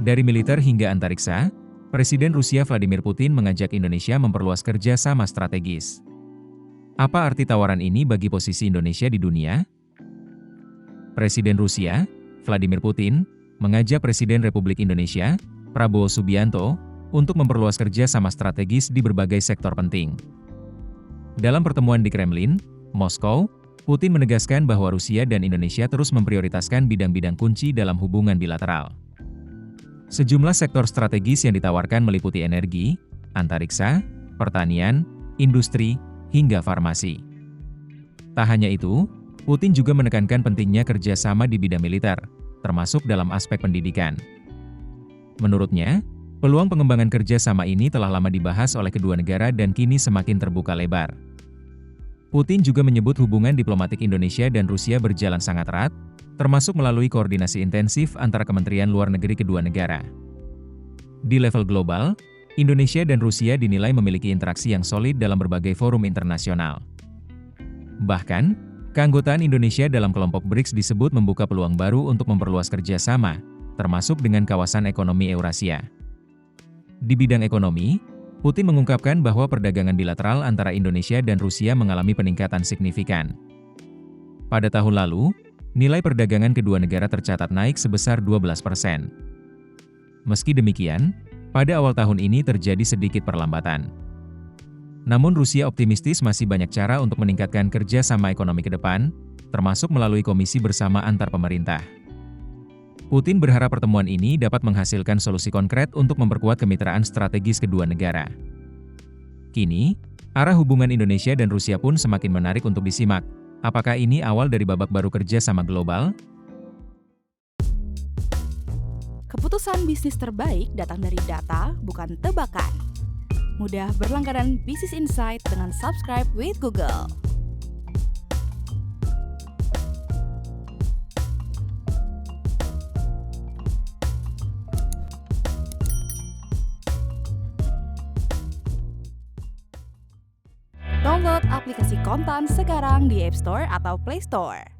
Dari militer hingga antariksa, Presiden Rusia Vladimir Putin mengajak Indonesia memperluas kerjasama strategis. Apa arti tawaran ini bagi posisi Indonesia di dunia? Presiden Rusia, Vladimir Putin, mengajak Presiden Republik Indonesia, Prabowo Subianto, untuk memperluas kerjasama strategis di berbagai sektor penting. Dalam pertemuan di Kremlin, Moskow, Putin menegaskan bahwa Rusia dan Indonesia terus memprioritaskan bidang-bidang kunci dalam hubungan bilateral. Sejumlah sektor strategis yang ditawarkan meliputi energi, antariksa, pertanian, industri, hingga farmasi. Tak hanya itu, Putin juga menekankan pentingnya kerjasama di bidang militer, termasuk dalam aspek pendidikan. Menurutnya, peluang pengembangan kerjasama ini telah lama dibahas oleh kedua negara dan kini semakin terbuka lebar. Putin juga menyebut hubungan diplomatik Indonesia dan Rusia berjalan sangat erat, termasuk melalui koordinasi intensif antara Kementerian Luar Negeri kedua negara. Di level global, Indonesia dan Rusia dinilai memiliki interaksi yang solid dalam berbagai forum internasional. Bahkan, keanggotaan Indonesia dalam kelompok BRICS disebut membuka peluang baru untuk memperluas kerjasama, termasuk dengan kawasan ekonomi Eurasia. Di bidang ekonomi, Putin mengungkapkan bahwa perdagangan bilateral antara Indonesia dan Rusia mengalami peningkatan signifikan. Pada tahun lalu, nilai perdagangan kedua negara tercatat naik sebesar 12%. Meski demikian, pada awal tahun ini terjadi sedikit perlambatan. Namun Rusia optimistis masih banyak cara untuk meningkatkan kerjasama ekonomi ke depan, termasuk melalui komisi bersama antar pemerintah. Putin berharap pertemuan ini dapat menghasilkan solusi konkret untuk memperkuat kemitraan strategis kedua negara. Kini, arah hubungan Indonesia dan Rusia pun semakin menarik untuk disimak. Apakah ini awal dari babak baru kerjasama global? Keputusan bisnis terbaik datang dari data, bukan tebakan. Mudah berlangganan Business Insight dengan subscribe with Google. Download aplikasi Kontan sekarang di App Store atau Play Store.